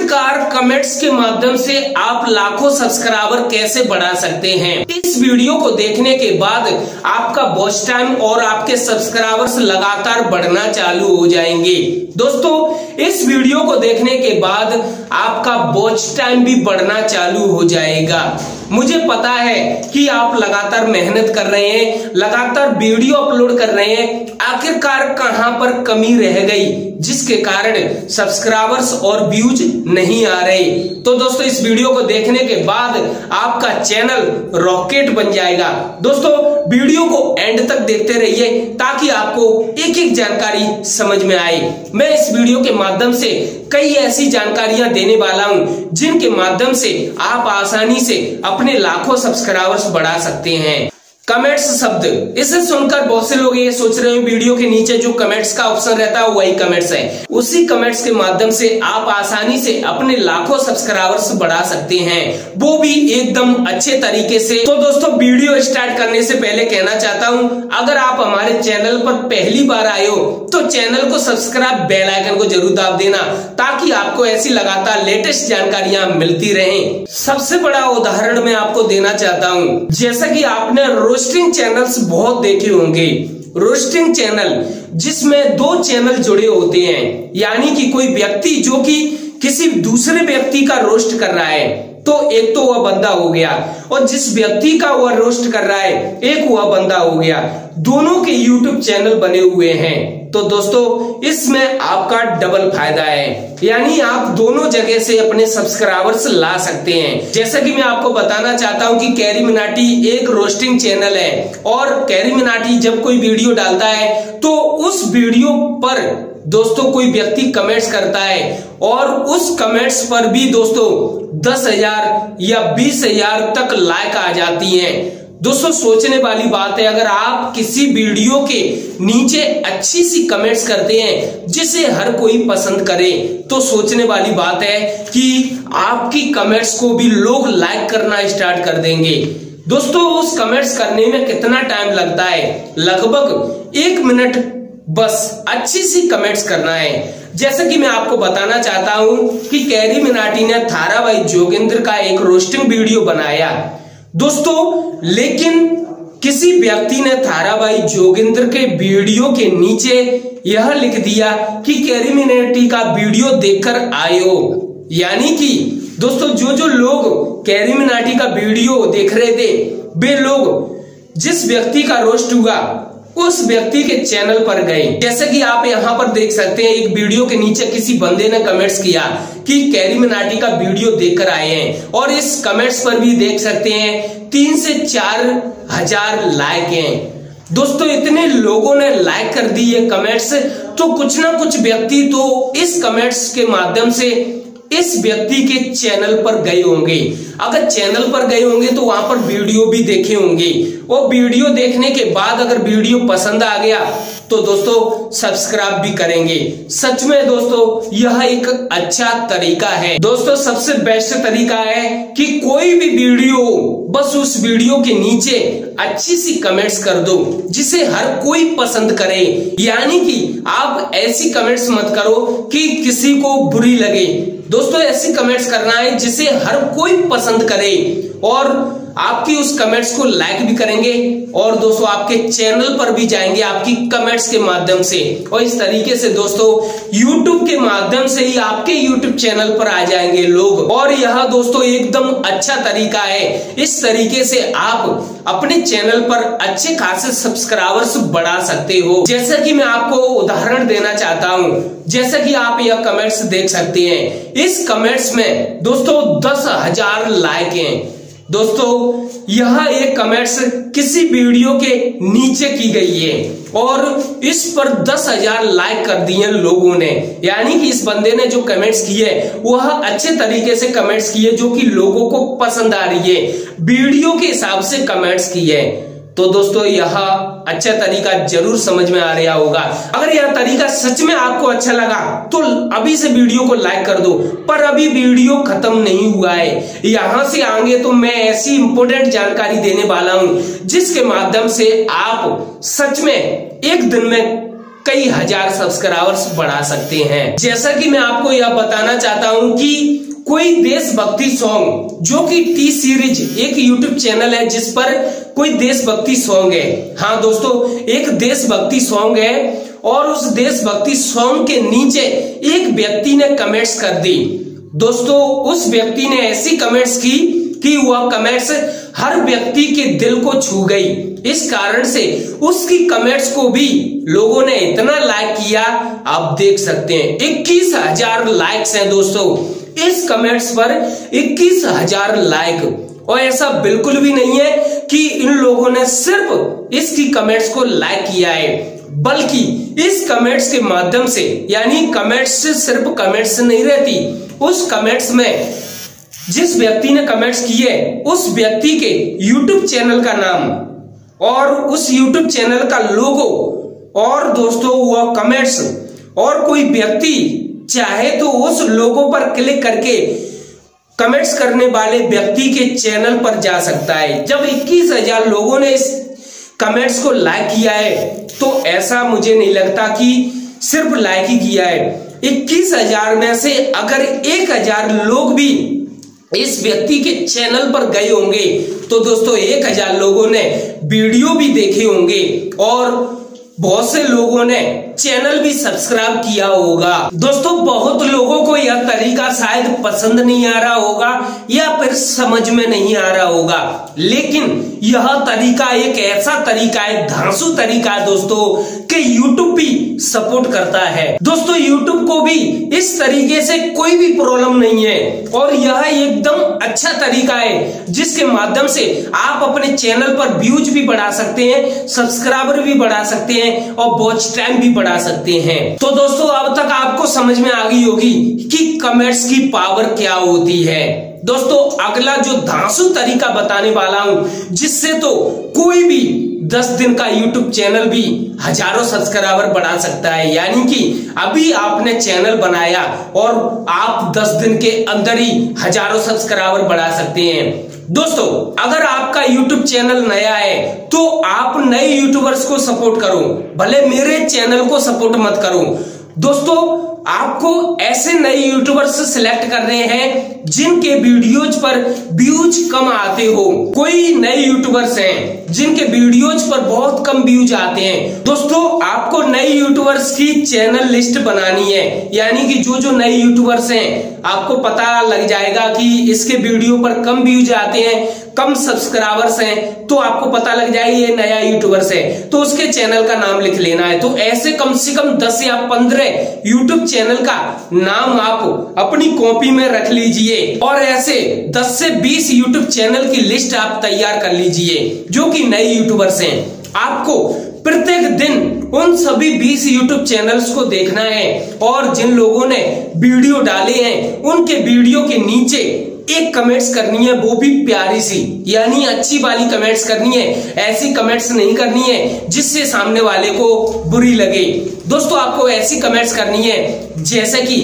आखिरकार कमेंट्स के माध्यम से आप लाखों सब्सक्राइबर कैसे बढ़ा सकते हैं। इस वीडियो को देखने के बाद आपका वॉच टाइम और आपके सब्सक्राइबर्स लगातार बढ़ना चालू हो जाएंगे। दोस्तों इस वीडियो को देखने के बाद आपका वॉच टाइम भी बढ़ना चालू हो जाएगा। मुझे पता है कि आप लगातार मेहनत कर रहे हैं, लगातार वीडियो अपलोड कर रहे हैं, आखिरकार कहां पर कमी रह गई जिसके कारण सब्सक्राइबर्स और व्यूज नहीं आ रहे। तो दोस्तों इस वीडियो को देखने के बाद आपका चैनल रॉकेट बन जाएगा। दोस्तों वीडियो को एंड तक देखते रहिए ताकि आपको एक एक जानकारी समझ में आए। मैं इस वीडियो के माध्यम से कई ऐसी जानकारियां देने वाला हूं जिनके माध्यम से आप आसानी से अपने लाखों सब्सक्राइबर्स बढ़ा सकते हैं। कमेंट्स शब्द, इसे सुनकर बहुत से लोग ये सोच रहे हैं वीडियो के नीचे जो कमेंट्स का ऑप्शन रहता है वही कमेंट्स है। उसी कमेंट्स के माध्यम से आप आसानी से अपने लाखों सब्सक्राइबर्स बढ़ा सकते हैं, वो भी एकदम अच्छे तरीके से। तो दोस्तों वीडियो स्टार्ट करने से पहले कहना चाहता हूं, अगर आप हमारे चैनल पर पहली बार आए हो तो चैनल को सब्सक्राइब, बेल आइकन को जरूर दाब देना ताकि आपको ऐसी लगातार लेटेस्ट जानकारियां मिलती रहें। सबसे बड़ा उदाहरण मैं आपको देना चाहता हूं, जैसा कि आपने रोस्टिंग चैनल्स बहुत देखे होंगे। रोस्टिंग चैनल जिसमें दो चैनल जुड़े होते हैं, यानी कि कोई व्यक्ति जो कि किसी दूसरे व्यक्ति का रोस्ट कर रहा है तो एक तो वह बंदा हो गया, और जिस व्यक्ति का वह रोस्ट कर रहा है एक वह बंदा हो गया। दोनों के YouTube चैनल बने हुए हैं। तो दोस्तों इसमें आपका डबल फायदा है, यानी आप दोनों जगह से अपने सब्सक्राइबर्स ला सकते हैं। जैसा कि मैं आपको बताना चाहता हूं कि कैरी मिनाटी एक रोस्टिंग चैनल है, और कैरी मिनाटी जब कोई वीडियो डालता है तो उस वीडियो पर दोस्तों कोई व्यक्ति कमेंट्स करता है, और उस कमेंट्स पर भी दोस्तों 10,000 या 20,000 तक लाइक आ जाती हैं। दोस्तों सोचने वाली बात है, अगर आप किसी वीडियो के नीचे अच्छी सी कमेंट्स करते हैं जिसे हर कोई पसंद करे, तो सोचने वाली बात है कि आपकी कमेंट्स को भी लोग लाइक करना स्टार्ट कर देंगे। दोस्तों उस कमेंट्स करने में कितना टाइम लगता है? लगभग 1 मिनट बस अच्छी सी कमेंट्स करना है। जैसे कि मैं आपको बताना चाहता हूं कि कैरी मिनाटी ने थाराबाई जोगिंदर का एक रोस्टिंग वीडियो बनाया दोस्तों, लेकिन किसी व्यक्ति ने थाराबाई जोगिंदर के वीडियो के नीचे यह लिख दिया कि कैरी मिनाटी का वीडियो देखकर आए हो। यानी कि दोस्तों जो लोग कैरी मिनाटी का वीडियो देख रहे थे वे लोग जिस व्यक्ति का रोस्ट हुआ उस व्यक्ति के चैनल पर गए। जैसे कि आप यहाँ पर देख सकते हैं, एक वीडियो के नीचे किसी बंदे ने कमेंट्स किया कि कैरी मिनाटी का वीडियो देखकर आए हैं, और इस कमेंट्स पर भी देख सकते हैं 3 से 4 हजार लाइक हैं। दोस्तों इतने लोगों ने लाइक कर दी ये कमेंट्स, तो कुछ ना कुछ व्यक्ति तो इस कमेंट्स के माध्यम से इस व्यक्ति के चैनल पर गए होंगे। अगर चैनल पर गए होंगे तो वहां पर वीडियो भी देखे होंगे, और वीडियो देखने के बाद अगर वीडियो पसंद आ गया तो दोस्तों सब्सक्राइब भी करेंगे। सच में दोस्तों यह एक अच्छा तरीका है। दोस्तों सबसे बेस्ट तरीका है कि कोई भी वीडियो बस उस वीडियो के नीचे अच्छी सी कमेंट्स कर दो जिसे हर कोई पसंद करे। यानी कि आप ऐसी कमेंट्स मत करो कि किसी को बुरी लगे। दोस्तों ऐसी कमेंट्स करना है जिसे हर कोई पसंद करे, और आपकी उस कमेंट्स को लाइक भी करेंगे, और दोस्तों आपके चैनल पर भी जाएंगे आपकी कमेंट्स के माध्यम से, और इस तरीके से दोस्तों YouTube के माध्यम से ही आपके YouTube चैनल पर आ जाएंगे लोग। और यह दोस्तों एकदम अच्छा तरीका है। इस तरीके से आप अपने चैनल पर अच्छे खासे सब्सक्राइबर्स बढ़ा सकते हो। जैसा कि मैं आपको उदाहरण देना चाहता हूं, जैसा कि आप यह कमेंट्स देख सकते हैं, इस कमेंट्स में दोस्तों 10,000 लाइक हैं। दोस्तों यह एक कमेंट्स किसी वीडियो के नीचे की गई है, और इस पर 10,000 लाइक कर दिए लोगों ने। यानी कि इस बंदे ने जो कमेंट्स किए वह अच्छे तरीके से कमेंट्स किए, जो कि लोगों को पसंद आ रही है, वीडियो के हिसाब से कमेंट्स किए। तो दोस्तों यह अच्छा तरीका जरूर समझ में आ रहा होगा। अगर यह तरीका सच में आपको अच्छा लगा तो अभी से वीडियो को लाइक कर दो। पर अभी वीडियो खत्म नहीं हुआ है, यहां से आगे तो मैं ऐसी इंपॉर्टेंट जानकारी देने वाला हूं जिसके माध्यम से आप सच में एक दिन में कई हजार सब्सक्राइबर्स बढ़ा सकते हैं। जैसा कि मैं आपको यह बताना चाहता हूं कि कोई देशभक्ति सॉन्ग, जो कि टी सीरीज एक यूट्यूब चैनल है जिस पर कोई देशभक्ति सॉन्ग है। हाँ दोस्तों, एक देशभक्ति सॉन्ग है और उस देशभक्ति सॉन्ग के नीचे एक व्यक्ति ने कमेंट्स कर दी। दोस्तों, उस व्यक्ति ने ऐसी कमेंट्स की कि वह कमेंट्स हर व्यक्ति के दिल को छू गई। इस कारण से उसकी कमेंट्स को भी लोगों ने इतना लाइक किया, आप देख सकते हैं 21,000 लाइक्स हैं दोस्तों। इस कमेंट्स पर 21,000 लाइक। और ऐसा बिल्कुल भी नहीं है कि इन लोगों ने सिर्फ इसकी कमेंट्स को लाइक किया है, बल्कि इस कमेंट्स के माध्यम से, यानी कमेंट्स से सिर्फ कमेंट्स नहीं रहती, उस कमेंट्स में जिस व्यक्ति ने कमेंट्स किए उस व्यक्ति के YouTube चैनल का नाम और उस YouTube चैनल का लोगो, और दोस्तों वह कमेंट्स, और कोई व्यक्ति चाहे तो उस लोगो पर क्लिक करके कमेंट्स करने वाले व्यक्ति के चैनल पर जा सकता है। जब 21,000 लोगों ने इस कमेंट्स को लाइक किया है तो ऐसा मुझे नहीं लगता कि सिर्फ लाइक ही किया है। 21,000 में से अगर 1,000 लोग भी इस व्यक्ति के चैनल पर गए होंगे तो दोस्तों 1,000 लोगों ने वीडियो भी देखे होंगे और बहुत से लोगों ने चैनल भी सब्सक्राइब किया होगा। दोस्तों, बहुत लोगों को यह तरीका शायद पसंद नहीं आ रहा होगा या फिर समझ में नहीं आ रहा होगा, लेकिन यह तरीका एक ऐसा तरीका है, धांसू तरीका है दोस्तों, कि YouTube भी सपोर्ट करता है। दोस्तों, YouTube को भी इस तरीके से कोई भी प्रॉब्लम नहीं है और यह एकदम अच्छा तरीका है जिसके माध्यम से आप अपने चैनल पर व्यूज भी बढ़ा सकते हैं, सब्सक्राइबर भी बढ़ा सकते हैं और वॉच टाइम भी बढ़ा सकते हैं। तो दोस्तों, अब तक आपको समझ में आ गई होगी कि कमेंट्स की पावर क्या होती है। दोस्तों, अगला जो धांसू तरीका बताने वाला हूं, जिससे तो कोई भी 10 दिन का YouTube चैनल भी हजारों सब्सक्राइबर बढ़ा सकता है। यानी कि अभी आपने चैनल बनाया और आप 10 दिन के अंदर ही हजारों सब्सक्राइबर बढ़ा सकते हैं। दोस्तों, अगर आपका YouTube चैनल नया है तो आप नए यूट्यूबर्स को सपोर्ट करो, भले मेरे चैनल को सपोर्ट मत करो। दोस्तों, आपको ऐसे नए यूट्यूबर्स सिलेक्ट करने हैं जिनके वीडियोज पर व्यूज कम आते हो। कोई नए यूट्यूबर्स हैं जिनके वीडियोज पर बहुत कम व्यूज आते हैं। दोस्तों, आपको नए यूट्यूबर्स की चैनल लिस्ट बनानी है, यानी कि जो नए यूट्यूबर्स हैं आपको पता लग जाएगा कि इसके वीडियो पर कम व्यूज आते हैं, कम सब्सक्राइबर्स हैं, तो आपको पता लग जाएगा ये नया यूट्यूबर्स है, तो उसके चैनल का नाम लिख लेना है। तो ऐसे कम से कम 10 या 15 यूट्यूब चैनल का नाम आप अपनी कॉपी में रख लीजिए और ऐसे 10 से 20 यूट्यूब चैनल की लिस्ट आप तैयार कर लीजिए जो कि नए यूट्यूबर्स हैं। आपको प्रत्येक दिन उन सभी 20 यूट्यूब चैनल्स को देखना है और जिन लोगों ने वीडियो डाले हैं उनके वीडियो के नीचे एक कमेंट्स करनी है, वो भी प्यारी सी, यानी अच्छी वाली कमेंट्स करनी है। ऐसी कमेंट्स नहीं करनी है जिससे सामने वाले को बुरी लगे। दोस्तों, आपको ऐसी कमेंट्स करनी है जैसे कि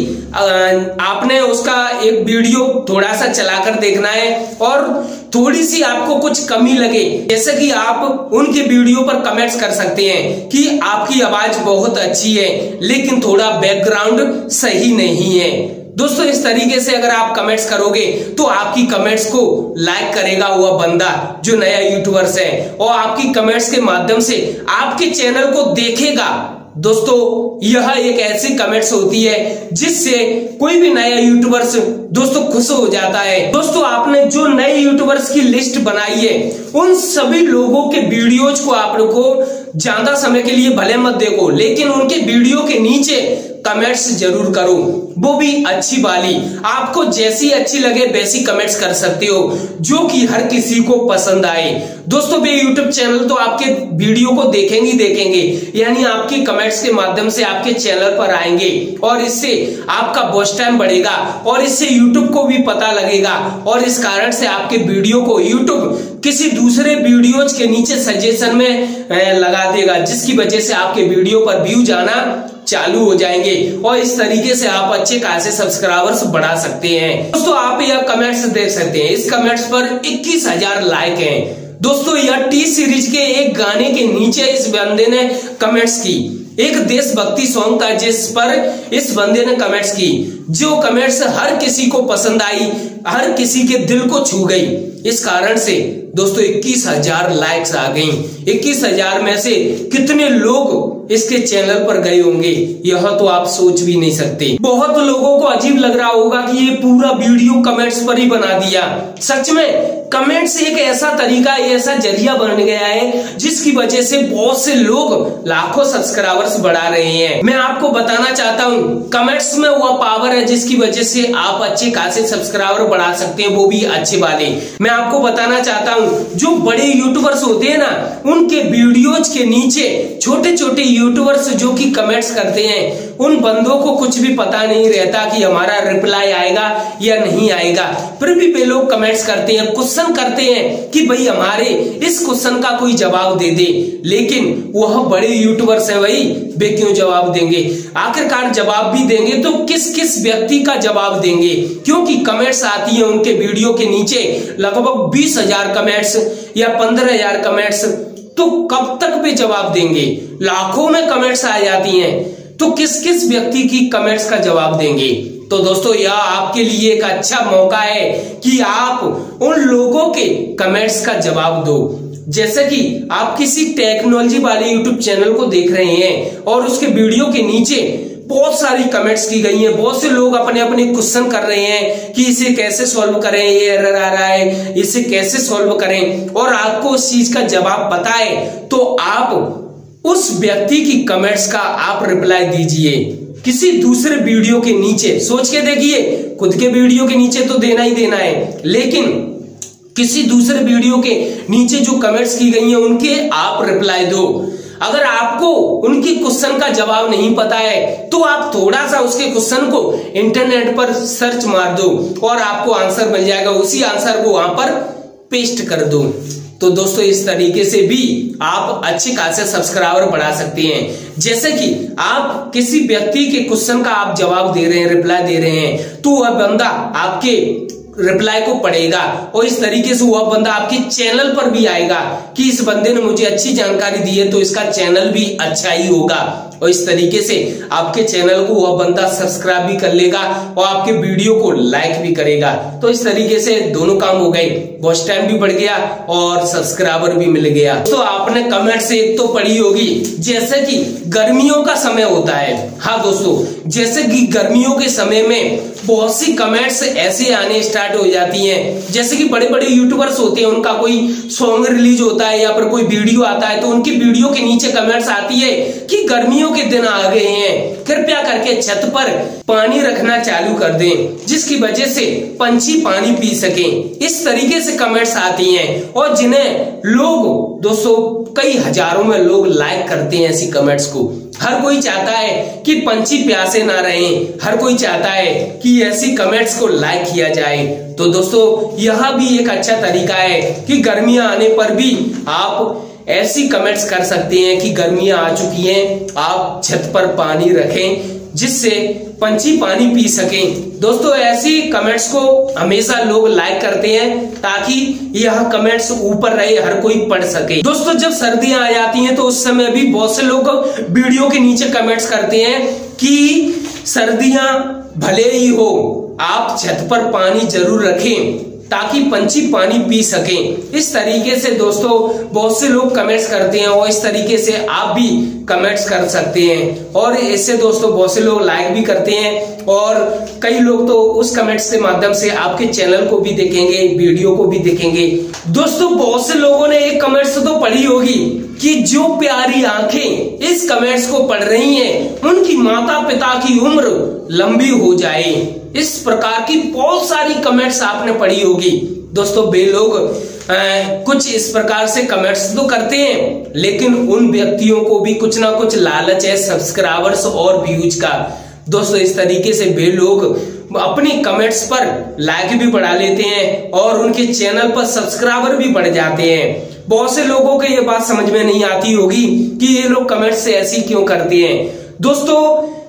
आपने उसका एक वीडियो थोड़ा सा चलाकर देखना है और थोड़ी सी आपको कुछ कमी लगे, जैसे कि आप उनके वीडियो पर कमेंट्स कर सकते हैं कि आपकी आवाज बहुत अच्छी है लेकिन थोड़ा बैकग्राउंड सही नहीं है। दोस्तों, इस तरीके से अगर आप कमेंट्स करोगे तो आपकी कमेंट्स को लाइक करेगा वह बंदा जो नया यूट्यूबर्स है और आपकी कमेंट्स के माध्यम से आपके चैनल को देखेगा। दोस्तों, यह एक ऐसी कमेंट्स होती है जिससे कोई भी नया यूट्यूबर्स दोस्तों खुश हो जाता है। दोस्तों, आपने जो नए यूट्यूबर्स की लिस्ट बनाई है उन सभी लोगों के वीडियोज को आप लोगों को ज्यादा समय के लिए भले मत देखो, लेकिन उनके वीडियो के नीचे कमेंट्स जरूर करो, वो भी अच्छी वाली। आपको जैसी अच्छी लगे वैसी कमेंट्स कर सकते हो जो कि हर किसी को पसंद आए। दोस्तों, वे यूट्यूब चैनल तो आपके वीडियो को देखेंगे, यानी आपकी कमेंट्स के माध्यम से आपके चैनल पर आएंगे और इससे आपका वॉच टाइम बढ़ेगा और इससे यूट्यूब को भी पता लगेगा और इस कारण से आपके वीडियो को यूट्यूब किसी दूसरे वीडियोज के नीचे सजेशन में लगा देगा, जिसकी वजह से आपके वीडियो पर व्यूज आना चालू हो जाएंगे और इस तरीके से आप अच्छे खासे सब्सक्राइबर्स बढ़ा सकते हैं। दोस्तों, आप यह कमेंट्स देख सकते हैं, इस कमेंट्स पर 21,000 लाइक हैं। दोस्तों, यह टी सीरीज के एक गाने के नीचे इस बंदे ने कमेंट्स की एक देशभक्ति सॉन्ग था जिस पर इस बंदे ने कमेंट्स की, जो कमेंट्स हर किसी को पसंद आई, हर किसी के दिल को छू गई। इस कारण से दोस्तों 21,000 लाइक्स आ गई। 21,000 में से कितने लोग इसके चैनल पर गए होंगे यह तो आप सोच भी नहीं सकते। बहुत लोगों को अजीब लग रहा होगा कि ये पूरा वीडियो कमेंट्स पर ही बना दिया। सच में कमेंट्स एक ऐसा तरीका, ऐसा जरिया बन गया है जिसकी वजह से बहुत से लोग लाखों सब्सक्राइबर्स बढ़ा रहे हैं। मैं आपको बताना चाहता हूँ कमेंट्स में वह पावर है जिसकी वजह से आप अच्छे खासे सब्सक्राइबर बढ़ा सकते हैं, वो भी अच्छे वाले। मैं आपको बताना चाहता हूँ जो बड़े यूट्यूबर्स होते हैं ना, उनके वीडियोज के नीचे छोटे छोटे यूट्यूबर्स जो कि कमेंट्स करते हैं, उन बंदों को कुछ भी पता नहीं रहता कि हमारा रिप्लाई आएगा या नहीं आएगा, फिर भी वे लोग कमेंट्स करते हैं, क्वेश्चन करते हैं कि भाई हमारे इस क्वेश्चन का कोई जवाब दे दे। लेकिन वह बड़े यूट्यूबर्स हैं भाई, वे क्यों जवाब देंगे? आखिरकार जवाब भी देंगे तो किस किस व्यक्ति का जवाब देंगे? क्योंकि कमेंट्स आती है उनके वीडियो के नीचे लगभग 20,000 कमेंट्स या 15,000 कमेंट्स, तो कब तक वे जवाब देंगे? लाखों में कमेंट्स आ जाती हैं, तो किस किस व्यक्ति की कमेंट्स का जवाब देंगे? तो दोस्तों यह आपके लिए एक अच्छा मौका है कि आप उन लोगों के कमेंट्स का जवाब दो। जैसे कि आप किसी टेक्नोलॉजी वाले यूट्यूब चैनल को देख रहे हैं और उसके वीडियो के नीचे बहुत सारी कमेंट्स की गई हैं, बहुत से लोग अपने अपने क्वेश्चन कर रहे हैं कि इसे कैसे सॉल्व करें, ये एरर आ रहा है, इसे कैसे सॉल्व करें, और आपको उस चीज का जवाब पता है तो आप उस व्यक्ति की कमेंट्स का आप रिप्लाई दीजिए किसी दूसरे वीडियो के नीचे। सोच के देखिए, खुद के वीडियो के नीचे तो देना ही देना है, लेकिन किसी दूसरे वीडियो के नीचे जो कमेंट्स की गई हैं उनके आप रिप्लाई दो। अगर आपको उनकी क्वेश्चन का जवाब नहीं पता है तो आप थोड़ा सा उसके क्वेश्चन को इंटरनेट पर सर्च मार दो और आपको आंसर मिल जाएगा, उसी आंसर को वहां पर पेस्ट कर दो। तो दोस्तों इस तरीके से भी आप अच्छे खासे सब्सक्राइबर बढ़ा सकते हैं। जैसे कि आप किसी व्यक्ति के क्वेश्चन का आप जवाब दे रहे हैं, रिप्लाई दे रहे हैं, तो वह बंदा आपके रिप्लाई को पढ़ेगा और इस तरीके से वह बंदा आपके चैनल पर भी आएगा कि इस बंदे ने मुझे अच्छी जानकारी दी है तो इसका चैनल भी अच्छा ही होगा, और इस तरीके से आपके चैनल को वह बंदा सब्सक्राइब भी कर लेगा और आपके वीडियो को लाइक भी करेगा। तो इस तरीके से दोनों काम हो गए, वॉच टाइम भी बढ़ गया और सब्सक्राइबर भी मिल गया। तो आपने कमेंट से एक तो पढ़ी होगी, जैसे कि गर्मियों का समय होता है। हाँ दोस्तों, जैसे कि गर्मियों के समय में बहुत सी कमेंट्स ऐसे आने स्टार्ट हो जाती हैं, जैसे कि बड़े बड़े यूट्यूबर्स होते हैं, उनका कोई सॉन्ग रिलीज होता है या फिर कोई वीडियो आता है तो उनकी वीडियो के नीचे कमेंट्स आती है कि गर्मियों के दिन आ गए हैं, कृपया करके छत पर पानी रखना चालू कर दें जिसकी वजह से पंछी पानी पी सकें। इस तरीके से कमेंट्स आती हैं और जिन्हें लोग दोस्तों कई हजारों में लोग लाइक करते हैं ऐसी कमेंट्स को। हर कोई चाहता है कि पंछी प्यासे ना रहें, हर कोई चाहता है कि ऐसी कमेंट्स को लाइक किया जाए। तो दोस्तों यह भी एक अच्छा तरीका है कि गर्मियां आने पर भी आप ऐसी कमेंट्स कर सकते हैं कि गर्मियां आ चुकी हैं, आप छत पर पानी रखें जिससे पंछी पानी पी सकें। दोस्तों ऐसी कमेंट्स को हमेशा लोग लाइक करते हैं ताकि यह कमेंट्स ऊपर रहे, हर कोई पढ़ सके। दोस्तों जब सर्दियां आ जाती हैं तो उस समय भी बहुत से लोग वीडियो के नीचे कमेंट्स करते हैं कि सर्दियां भले ही हो, आप छत पर पानी जरूर रखें ताकि पंछी पानी पी सकें। इस तरीके से दोस्तों बहुत से लोग कमेंट्स करते हैं और इस तरीके से आप भी कमेंट्स कर सकते हैं और इससे दोस्तों बहुत से लोग लाइक भी करते हैं और कई लोग तो उस कमेंट्स के माध्यम से आपके चैनल को भी देखेंगे, वीडियो को भी देखेंगे। दोस्तों बहुत से लोगों ने एक कमेंट्स तो पढ़ी होगी कि जो प्यारी आंखें इस कमेंट्स को पढ़ रही हैं उनकी माता पिता की उम्र लंबी हो जाए। इस प्रकार की बहुत सारी कमेंट्स आपने पढ़ी होगी। दोस्तों वे लोग कुछ इस प्रकार से कमेंट्स तो करते हैं, लेकिन उन व्यक्तियों को भी कुछ ना कुछ लालच है सब्सक्राइबर्स और व्यूज का। दोस्तों इस तरीके से वे लोग अपनी कमेंट्स पर लाइक भी बढ़ा लेते हैं और उनके चैनल पर सब्सक्राइबर भी बढ़ जाते हैं। बहुत से लोगों को ये बात समझ में नहीं आती होगी कि ये लोग कमेंट से ऐसी क्यों करते हैं। दोस्तों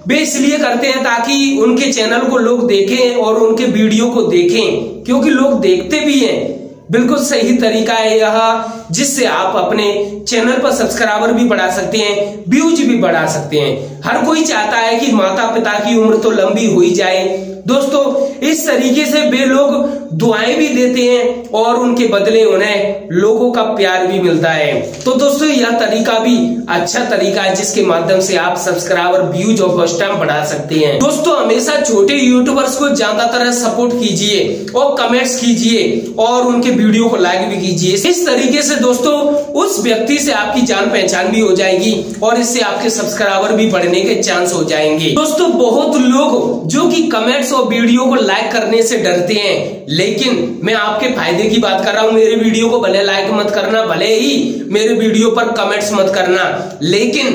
वे इसलिए करते हैं ताकि उनके चैनल को लोग देखें और उनके वीडियो को देखें, क्योंकि लोग देखते भी हैं बिल्कुल सही तरीका है यह, जिससे आप अपने चैनल पर सब्सक्राइबर भी बढ़ा सकते हैं, व्यूज भी बढ़ा सकते हैं। हर कोई चाहता है कि माता पिता की उम्र तो लंबी हो ही जाए। दोस्तों इस तरीके से वे लोग दुआएं भी देते हैं और उनके बदले उन्हें लोगों का प्यार भी मिलता है। तो दोस्तों यह तरीका भी अच्छा तरीका है, जिसके माध्यम से आप सब्सक्राइबर, व्यूज और वॉच टाइम बढ़ा सकते हैं। दोस्तों हमेशा छोटे यूट्यूबर्स को ज्यादातर सपोर्ट कीजिए और कमेंट्स कीजिए और उनके वीडियो को लाइक भी कीजिए। इस तरीके से दोस्तों उस व्यक्ति से आपकी जान पहचान भी हो जाएगी और इससे आपके सब्सक्राइबर भी बढ़ने के चांस हो जाएंगे। दोस्तों बहुत लोग जो कि कमेंट्स और वीडियो को लाइक करने से डरते हैं, लेकिन मैं आपके फायदे की बात कर रहा हूं। मेरे वीडियो को भले लाइक मत करना, भले ही मेरे वीडियो पर कमेंट्स मत करना, लेकिन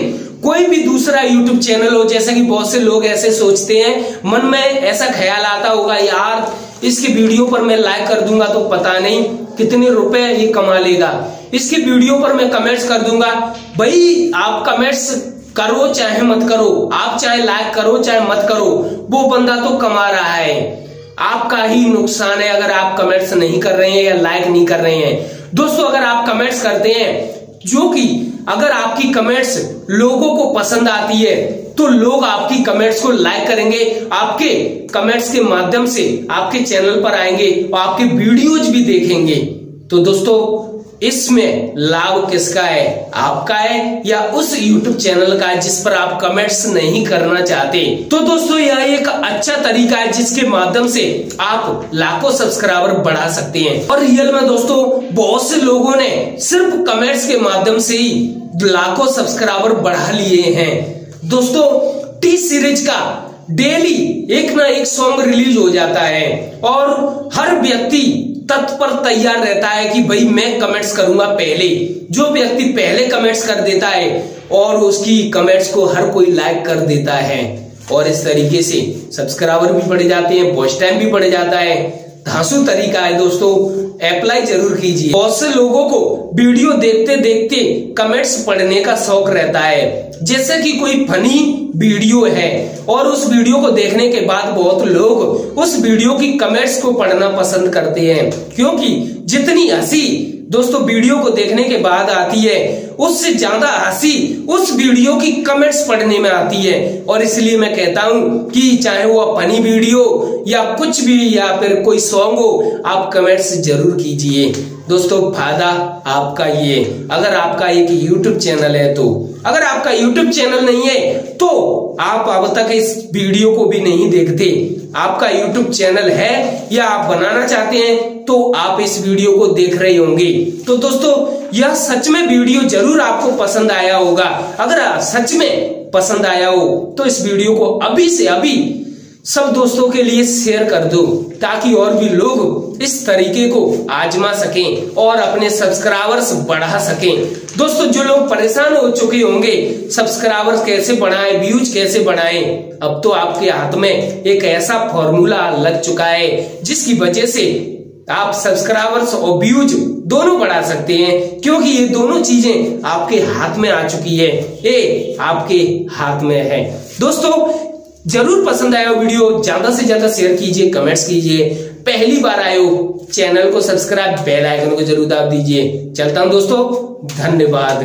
कोई भी दूसरा YouTube चैनल हो, जैसे कि बहुत से लोग ऐसे सोचते हैं, मन में ऐसा ख्याल आता होगा, यार इसकी वीडियो पर मैं लाइक कर दूंगा तो पता नहीं कितने रुपए ये कमा लेगा, इसकी वीडियो पर मैं कमेंट्स कर दूंगा। भाई आप कमेंट्स करो चाहे मत करो, आप चाहे लाइक करो चाहे मत करो, वो बंदा तो कमा रहा है, आपका ही नुकसान है अगर आप कमेंट्स नहीं कर रहे हैं या लाइक नहीं कर रहे हैं। दोस्तों अगर आप कमेंट्स करते हैं, जो कि अगर आपकी कमेंट्स लोगों को पसंद आती है, तो लोग आपकी कमेंट्स को लाइक करेंगे, आपके कमेंट्स के माध्यम से आपके चैनल पर आएंगे और आपके वीडियोज भी देखेंगे। तो दोस्तों इसमें लाभ किसका है, आपका है या उस YouTube चैनल का है जिस पर आप कमेंट्स नहीं करना चाहते। तो दोस्तों यह एक अच्छा तरीका है जिसके माध्यम से आप लाखों सब्सक्राइबर बढ़ा सकते हैं। और रियल में दोस्तों बहुत से लोगों ने सिर्फ कमेंट्स के माध्यम से ही लाखों सब्सक्राइबर बढ़ा लिए हैं। दोस्तों टी सीरीज का डेली एक ना एक सॉन्ग रिलीज हो जाता है और हर व्यक्ति तत्पर तैयार रहता है कि भाई मैं कमेंट्स करूंगा पहले। जो व्यक्ति पहले कमेंट्स कर देता है और उसकी कमेंट्स को हर कोई लाइक कर देता है और इस तरीके से सब्सक्राइबर भी बढ़ जाते हैं, वॉच टाइम भी बढ़ जाता है। धांसू तरीका है दोस्तों, अप्लाई जरूर कीजिए। बहुत से लोगों को वीडियो देखते देखते कमेंट्स पढ़ने का शौक रहता है, जैसे कि कोई फनी वीडियो है और उस वीडियो को देखने के बाद बहुत लोग उस वीडियो की कमेंट्स को पढ़ना पसंद करते हैं, क्योंकि जितनी हंसी दोस्तों वीडियो को देखने के बाद आती है, उससे ज्यादा हंसी उस वीडियो की कमेंट्स पढ़ने में आती है। और इसलिए मैं कहता हूं कि चाहे वो फनी वीडियो या कुछ भी या फिर कोई सॉन्ग हो, आप कमेंट्स जरूर कीजिए। दोस्तों फायदा आपका ये, अगर आपका एक YouTube चैनल है तो, अगर आपका YouTube चैनल नहीं है तो आप अब तक इस वीडियो को भी नहीं देखते। आपका YouTube चैनल है या आप बनाना चाहते हैं तो आप इस वीडियो को देख रहे होंगे। तो दोस्तों यह सच में वीडियो जरूर आपको पसंद आया होगा। अगर सच में पसंद आया हो तो इस वीडियो को अभी से अभी सब दोस्तों के लिए शेयर कर दो, ताकि और भी लोग इस तरीके को आजमा सकें और अपने सब्सक्राइबर्स बढ़ा सकें। दोस्तों जो लोग परेशान हो चुके होंगे सब्सक्राइबर्स कैसे बढ़ाएं, व्यूज कैसे बढ़ाएं, अब तो आपके हाथ में एक ऐसा फॉर्मूला लग चुका है जिसकी वजह से आप सब्सक्राइबर्स और व्यूज दोनों बढ़ा सकते हैं, क्योंकि ये दोनों चीजें आपके हाथ में आ चुकी है, ये आपके हाथ में है। दोस्तों जरूर पसंद आया वीडियो, ज्यादा से ज्यादा शेयर कीजिए, कमेंट्स कीजिए। पहली बार आए हो चैनल को सब्सक्राइब, बेल आइकन को जरूर दाब दीजिए। चलता हूं दोस्तों, धन्यवाद।